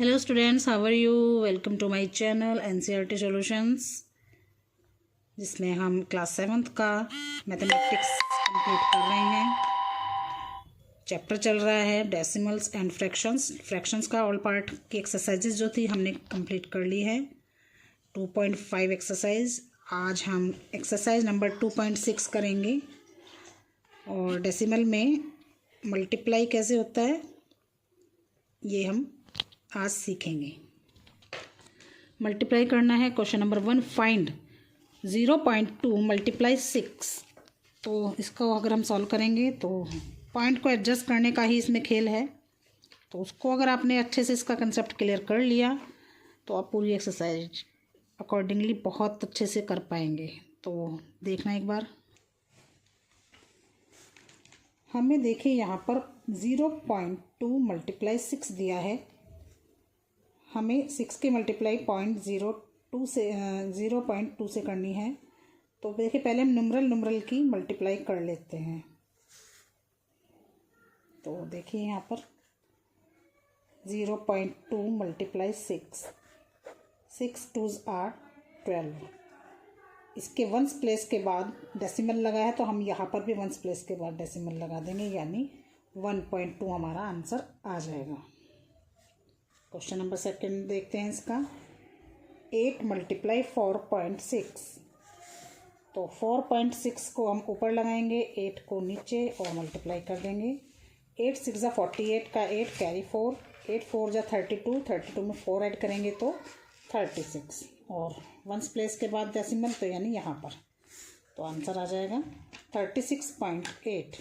Hello students, how are you. Welcome to my channel NCERT solutions, जिसमें हम class 7th का mathematics complete कर रहे हैं। चैप्टर चल रहा है डेसिमल्स एंड फ्रैक्शंस का ऑल पार्ट की एक्सरसाइजेज जो थी हमने कंप्लीट कर ली है। 2.5 एक्सरसाइज। आज हम एक्सरसाइज नंबर 2.6 करेंगे और डेसिमल में मल्टीप्लाई कैसे होता है ये हम आज सीखेंगे। मल्टीप्लाई करना है। Question number 1, find 0.2 multiply 6। तो इसको अगर हम सॉल्व करेंगे तो पॉइंट को एडजस्ट करने का ही इसमें खेल है। तो उसको अगर आपने अच्छे से इसका कंसेप्ट क्लियर कर लिया तो आप पूरी एक्सरसाइज अकॉर्डिंगली बहुत अच्छे से कर पाएंगे। तो देखना एक बार। हमें देखिए यहाँ पर 0.2 मल्टीप्लाई 6 दिया है। हमें 6 की मल्टीप्लाई 0.02 से 0.2 से करनी है। तो देखिए पहले हम नुमरल की मल्टीप्लाई कर लेते हैं। तो देखिए यहाँ पर 0.2 मल्टीप्लाई 6 2s are 12। इसके वंस प्लेस के बाद डेसिमल लगा है तो हम यहाँ पर भी वंस प्लेस के बाद डेसिमल लगा देंगे, यानी 1.2 हमारा आंसर आ जाएगा। क्वेश्चन नंबर 2 देखते हैं इसका। 8 मल्टीप्लाई 4.6। तो 4.6 को हम ऊपर लगाएंगे, 8 को नीचे और मल्टीप्लाई कर देंगे। 8 6 जा 48 का 8 कैरी 4, 8 4 जा 32 में 4 ऐड करेंगे तो 36 और वंस प्लेस के बाद डेसिमल तो यानी यहाँ पर। तो आंसर आ जाएगा 36.8।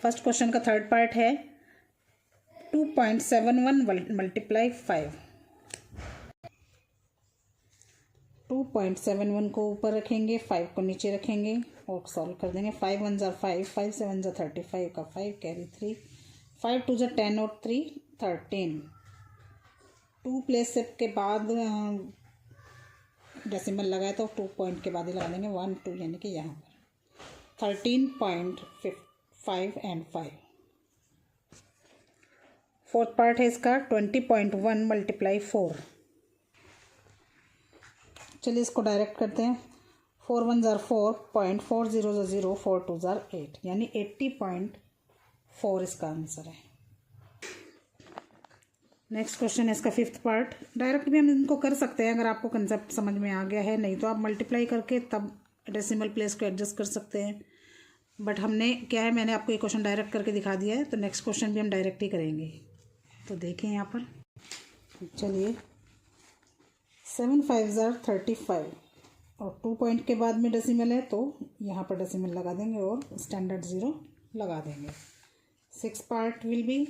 फर्स्ट क्वेश्चन का थर्ड पार्ट है 2.71 मल्टीप्लाई 5। 2.71 को ऊपर रखेंगे, 5 को नीचे रखेंगे और सॉल्व कर देंगे। 5 1 जा 5, 5 7 जा 35 का 5 कैरी 3, 5 2 जा 10 और 3 13। 2 प्लेस के बाद डेसिमल लगाए तो 2 पॉइंट के बाद ही लगा देंगे 1 2, यानी कि यहाँ पर 13.5 एंड 5। फोर्थ पार्ट है इसका 20.1 मल्टीप्लाई 4। चलिए इसको डायरेक्ट करते हैं। 4 1 जार 4, 4 0 जार 0, 4 2 जार 8, यानी 80.4 इसका आंसर है। नेक्स्ट क्वेश्चन है इसका फिफ्थ पार्ट। डायरेक्ट भी हम इनको कर सकते हैं अगर आपको कंसेप्ट समझ में आ गया है, नहीं तो आप मल्टीप्लाई करके तब डेसिमल प्लेस को एडजस्ट कर सकते हैं। बट हमने क्या है, मैंने आपको ये क्वेश्चन डायरेक्ट करके दिखा दिया है, तो नेक्स्ट क्वेश्चन भी हम डायरेक्ट ही करेंगे। तो देखें यहाँ पर, चलिए 7 5 जार 35 और 2 पॉइंट के बाद में डेसिमल है तो यहाँ पर डेसिमल लगा देंगे और स्टैंडर्ड 0 लगा देंगे। 6 पार्ट विल बी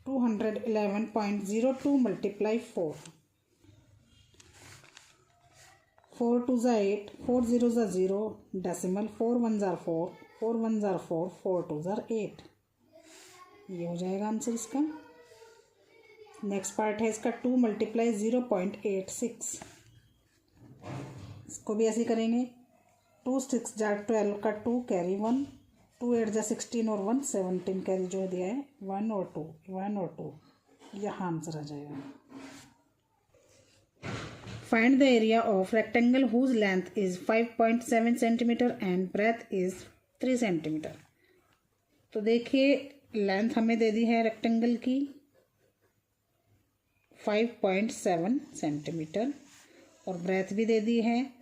211.02 मल्टीप्लाई 4। 4 2 ज़ा 8, 4 0 ज़ा 0, डेसिमल 4 1 ज़ा 4, 4 1 ज़ा 4, 4 2 ज़ा 8। ये हो जाएगा आंसर इसका। नेक्स्ट पार्ट है इसका 2 मल्टीप्लाई 0.86। इसको भी ऐसे करेंगे। 2 6 जा 12 का 2 कैरी 1, 2 8 जा 16 और 1 17 कैरी जो दिया है 1 और 2, यहाँ आंसर आ जाएगा। Find the area of rectangle whose length is 5.7 centimetre and breadth is 3 centimetre. तो देखिए लेंथ हमें दे दी है रेक्टेंगल की 5.7 सेंटीमीटर और ब्रेथ भी दे दी है,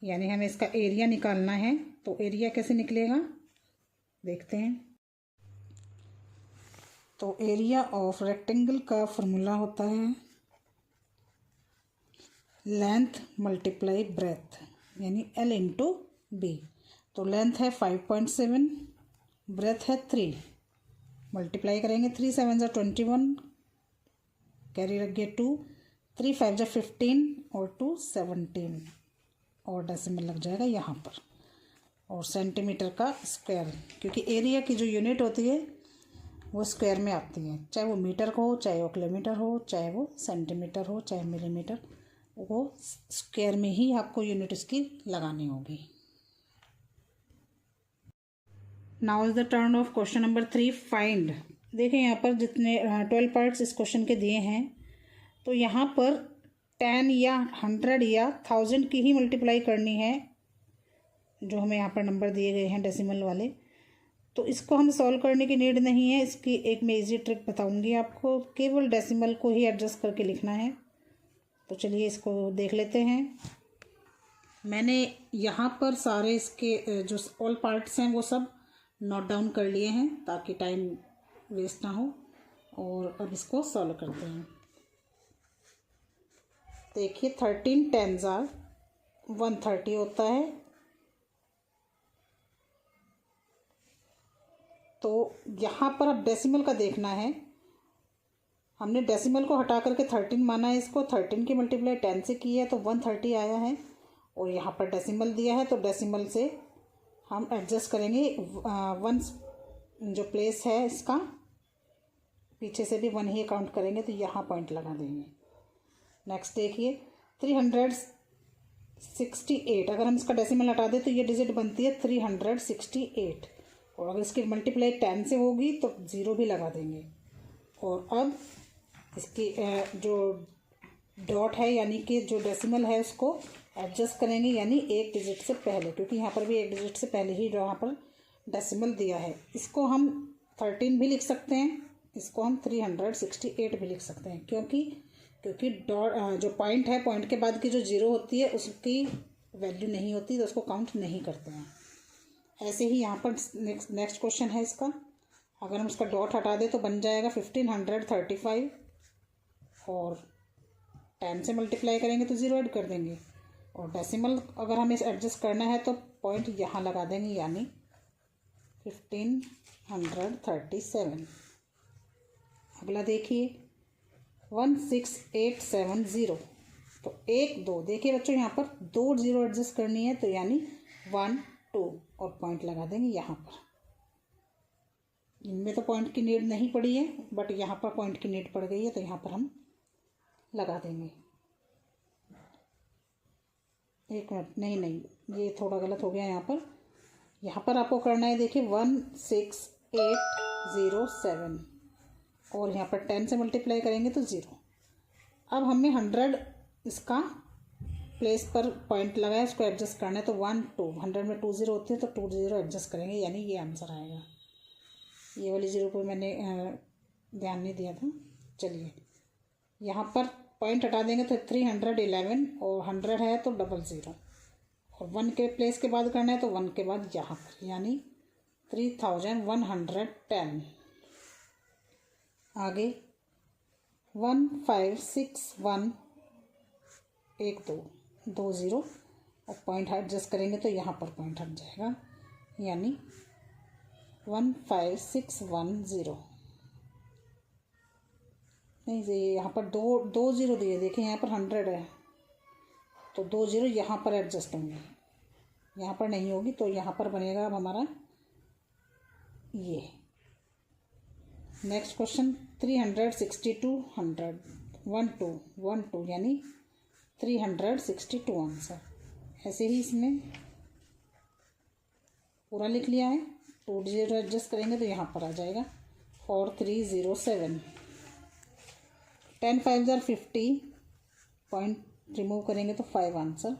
यानी हमें इसका एरिया निकालना है। तो एरिया कैसे निकलेगा देखते हैं। तो एरिया ऑफ रेक्टेंगल का फॉर्मूला होता है लेंथ मल्टीप्लाई ब्रेथ, यानी L इंटू बी। तो लेंथ है 5.7, ब्रेथ है 3, मल्टीप्लाई करेंगे। 3 7 जा 21 कैरी रख गया 2, 3 5 जा 15 और 2 17 और डेसिमल लग जाएगा यहाँ पर। और सेंटीमीटर का स्क्वायर, क्योंकि एरिया की जो यूनिट होती है वो स्क्वायर में आती है, चाहे वो मीटर को हो, चाहे वो किलोमीटर हो, चाहे वो सेंटीमीटर हो, चाहे मिलीमीटर, वो स्क्वायर में ही आपको यूनिट इसकी लगानी होगी। Now is the turn of question number 3. Find देखें यहाँ पर जितने 12 पार्ट्स इस क्वेश्चन के दिए हैं, तो यहाँ पर 10 या 100 या 1000 की ही मल्टीप्लाई करनी है, जो हमें यहाँ पर नंबर दिए गए हैं डेसिमल वाले। तो इसको हम सॉल्व करने की नीड नहीं है, इसकी एक मैं इजी ट्रिक बताऊंगी आपको, केवल डेसिमल को ही एडजस्ट करके लिखना है। तो चलिए इसको देख लेते हैं। मैंने यहाँ पर सारे इसके जो ऑल पार्ट्स हैं वो सब नोट डाउन कर लिए हैं ताकि टाइम वेस्ट ना हो। और अब इसको सॉल्व करते हैं। देखिए 13 10s आर 130 होता है। तो यहाँ पर अब डेसिमल का देखना है। हमने डेसिमल को हटा करके 13 माना है, इसको 13 की मल्टीप्लाई 10 से की है तो 130 आया है। और यहाँ पर डेसिमल दिया है तो डेसिमल से हम एडजस्ट करेंगे। वन जो प्लेस है इसका पीछे से भी 1 ही काउंट करेंगे, तो यहाँ पॉइंट लगा देंगे। नेक्स्ट देखिए 368, अगर हम इसका डेसिमल हटा दें तो ये डिजिट बनती है 368। और अगर इसकी मल्टीप्लाई 10 से होगी तो 0 भी लगा देंगे। और अब इसकी जो डॉट है यानी कि जो डेसिमल है उसको एडजस्ट करेंगे, यानी एक डिजिट से पहले, क्योंकि यहाँ पर भी एक डिजिट से पहले ही यहाँ पर डेसिमल दिया है। इसको हम 13 भी लिख सकते हैं, इसको हम 368 भी लिख सकते हैं, क्योंकि डॉट जो पॉइंट है, पॉइंट के बाद की जो 0 होती है उसकी वैल्यू नहीं होती, तो उसको काउंट नहीं करते हैं। ऐसे ही यहाँ पर नेक्स्ट क्वेश्चन है इसका। अगर हम इसका डॉट हटा दें तो बन जाएगा 1535 और 10 से मल्टीप्लाई करेंगे तो 0 ऐड कर देंगे। और डेसिमल अगर हमें एडजस्ट करना है तो पॉइंट यहाँ लगा देंगे, यानी 1537। अगला देखिए 16870। तो 1 2, देखिए बच्चों यहाँ पर 2 0 एडजस्ट करनी है, तो यानी 1 2 और पॉइंट लगा देंगे यहाँ पर। इनमें तो पॉइंट की नीड नहीं पड़ी है, बट यहाँ पर पॉइंट की नीड पड़ गई है, तो यहाँ पर हम लगा देंगे। एक मिनट, नहीं, ये थोड़ा गलत हो गया यहाँ पर आपको करना है। देखिए 16807 और यहाँ पर 10 से मल्टीप्लाई करेंगे तो 0। अब हमें 100 इसका प्लेस पर पॉइंट लगाया, इसको एडजस्ट करना है, तो 1 2, 100 में 2 0 होती है तो 2 0 एडजस्ट करेंगे, यानी ये आंसर आएगा। ये वाली 0 पर मैंने ध्यान नहीं दिया था। चलिए यहाँ पर पॉइंट हटा देंगे तो 311 और 100 है तो 00 और 1 के प्लेस के बाद करना है तो 1 के बाद यहाँ पर, यानी 3110। आगे 1561 1 2 2 0 और पॉइंट एडजस्ट करेंगे तो यहाँ पर पॉइंट हट जाएगा, यानी 15610। नहीं, ये यहाँ पर 2 0 दिए, देखिए यहाँ पर 100 है तो 2 0 यहाँ पर एडजस्ट होंगे, यहाँ पर नहीं होगी, तो यहाँ पर बनेगा अब हमारा ये। नेक्स्ट क्वेश्चन 362 100 1 2 1 2, यानी 362 आंसर। ऐसे ही इसमें पूरा लिख लिया है। 2 0 एडजस्ट करेंगे तो यहाँ पर आ जाएगा 4307। 10 5 50, पॉइंट रिमूव करेंगे तो 5 आंसर।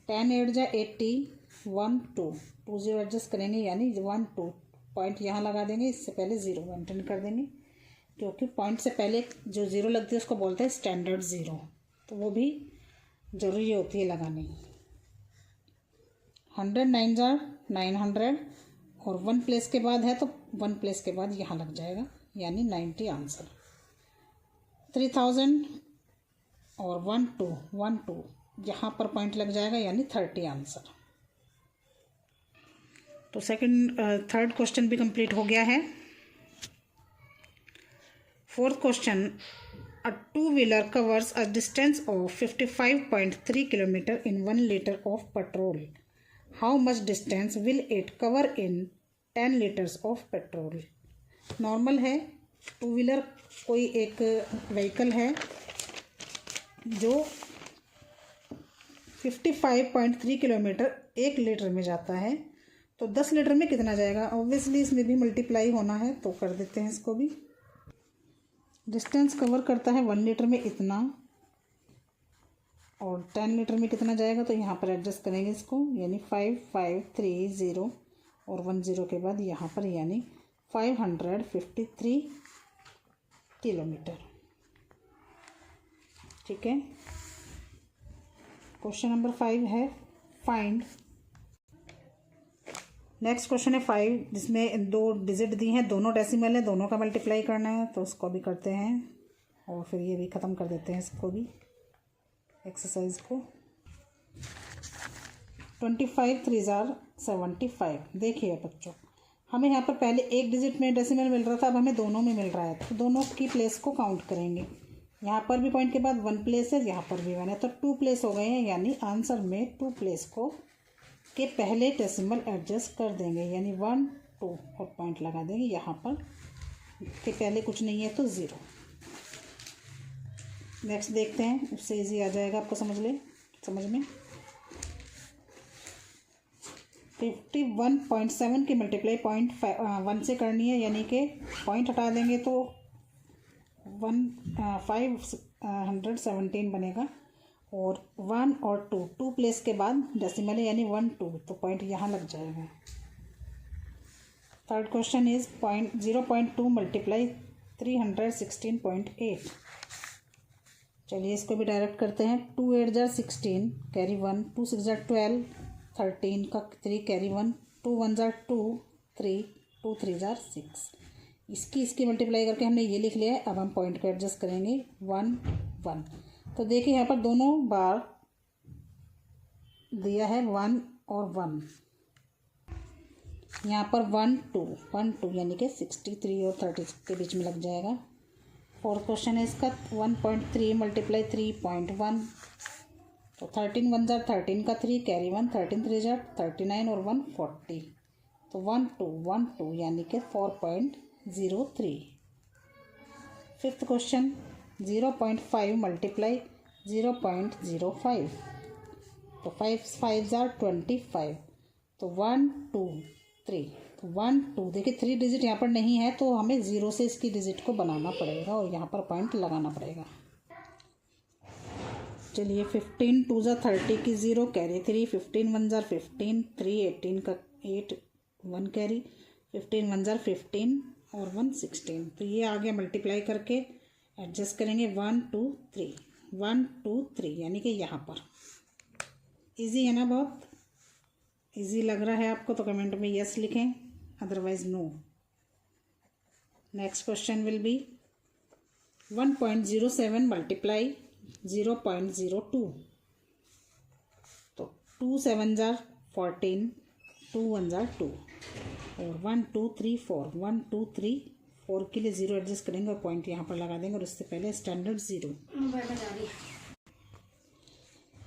10 8 80 1 2 2 0 एडजस्ट करेंगे, यानी 1 2 पॉइंट यहाँ लगा देंगे, इससे पहले 0 मेंटेन कर देंगे, क्योंकि पॉइंट से पहले जो 0 लगती है उसको बोलते हैं स्टैंडर्ड 0, तो वो भी ज़रूरी होती है लगानी। 100 9 900 और 1 प्लेस के बाद है तो 1 प्लेस के बाद यहाँ लग जाएगा, यानी 90 आंसर। 3000 और 1 2 1 2 यहाँ पर पॉइंट लग जाएगा, यानी 30 आंसर। तो थर्ड क्वेश्चन भी कंप्लीट हो गया है। Fourth question, a 2-wheeler covers a distance of 55.3 km in 1 liter of petrol. How much distance will it cover in 10 liters of petrol? Normal है, 2-wheeler कोई एक व्हीकल है जो 55.3 किलोमीटर 1 लीटर में जाता है, तो 10 लीटर में कितना जाएगा, ऑब्वियसली इसमें भी मल्टीप्लाई होना है, तो कर देते हैं इसको भी। डिस्टेंस कवर करता है 1 लीटर में इतना, और 10 लीटर में कितना जाएगा, तो यहाँ पर एडजस्ट करेंगे इसको, यानी 5 5 3 0 और 1 0 के बाद यहाँ पर यानी 553 किलोमीटर। ठीक है। क्वेश्चन नंबर 5 है फाइंड। नेक्स्ट क्वेश्चन है 5, जिसमें 2 डिजिट दी हैं, दोनों डेसिमल है, दोनों का मल्टीप्लाई करना है, तो उसको भी करते हैं और फिर ये भी ख़त्म कर देते हैं इसको भी, एक्सरसाइज को। 25 3 75। देखिए बच्चों, हमें यहाँ पर पहले एक डिजिट में डेसिमल मिल रहा था, अब हमें दोनों में मिल रहा है, तो दोनों की प्लेस को काउंट करेंगे। यहाँ पर भी पॉइंट के बाद 1 प्लेस है, यहाँ पर भी 1 है, तो 2 प्लेस हो गए हैं, यानी आंसर में 2 प्लेस को के पहले डेसिमल एडजस्ट कर देंगे, यानी 1 2 और पॉइंट लगा देंगे यहाँ पर, के पहले कुछ नहीं है तो 0। नेक्स्ट देखते हैं, उससे इजी आ जाएगा आपको समझ में। 51.7 की मल्टीप्लाई 0.1 से करनी है, यानी कि पॉइंट हटा देंगे तो 517 बनेगा, और 1 और 2 प्लेस के बाद डेसिमल है, यानी 1 2, तो पॉइंट यहाँ लग जाएगा। Third question is 0.2 multiply 316.8। चलिए इसको भी डायरेक्ट करते हैं। 2 8 जार 16 कैरी 1, 2 6 जार 12 13 का 3 कैरी 1, 2 1 जार 2 3, 2 3 जार 6। इसकी मल्टीप्लाई करके हमने ये लिख लिया है। अब हम पॉइंट को एडजस्ट करेंगे 1 1। तो देखिए यहाँ पर दोनों बार दिया है 1 और 1, यहाँ पर 1 2 यानी कि 63 और 30 के बीच में लग जाएगा। फोर्थ क्वेश्चन है इसका 1.3 मल्टीप्लाई 3.1, तो 13 1 जार 13 का 3 कैरी 1, 13 3 जार 39 और 1 40, तो 1 2 यानी कि 4.03। फिफ्थ क्वेश्चन 0.5 मल्टीप्लाई 0.05, तो 5 5 जार 25, तो 1 2 3, तो 1 2 देखिए 3 डिजिट यहाँ पर नहीं है, तो हमें 0 से इसकी डिजिट को बनाना पड़ेगा और यहाँ पर पॉइंट लगाना पड़ेगा। चलिए 15 2 जार 30 की 0 कैरी 3, 15 1 जार 15 3 18 का 8 1 कैरी, 15 1 जार 15 और 1 16, तो ये आ गया। मल्टीप्लाई करके एडजस्ट करेंगे 1 2 3 1 2 3, यानी कि यहाँ पर। इजी है ना, बहुत इजी लग रहा है आपको तो कमेंट में यस लिखें, otherwise no. Next question will be 1.07 multiply 0.02, तो 2 7 जार 14, 2 1 जार 2 और 1 2 3 4, 1 2 3 4 के लिए 0 एडजस्ट करेंगे और पॉइंट यहाँ पर लगा देंगे, और उससे पहले स्टैंडर्ड 0।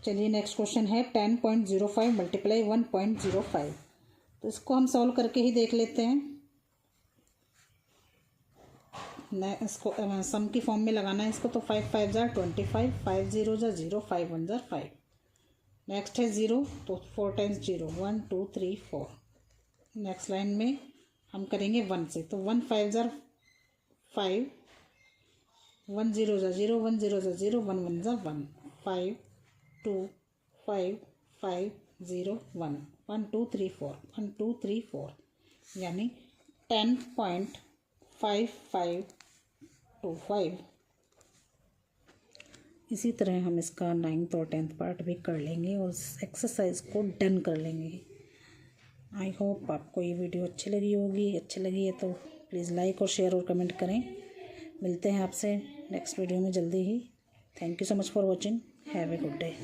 चलिए नेक्स्ट क्वेश्चन है 10.05 मल्टीप्लाई 1.05, तो इसको हम सॉल्व करके ही देख लेते हैं। इसको सम की फॉर्म में लगाना है इसको, तो 5 5 जार 25, 5 0 जार 0, 5 1 जार 5। नेक्स्ट है 0, तो 4 टाइम्स 0 1 2 3 4। नेक्स्ट लाइन में हम करेंगे 1 से, तो 1 5 जार 5, 1 0 जार 0, 1 0 जार 0, 1 1 जार 1, 5 2 5 5 0 1 1 2 3 4 1 2 3 4, यानी 10.5525। इसी तरह हम इसका 9th और 10th पार्ट भी कर लेंगे और एक्सरसाइज को डन कर लेंगे। आई होप आपको ये वीडियो अच्छी लगी होगी। अच्छी लगी है तो प्लीज़ लाइक और शेयर और कमेंट करें। मिलते हैं आपसे नेक्स्ट वीडियो में जल्दी ही। Thank you so much for watching. Have a good day.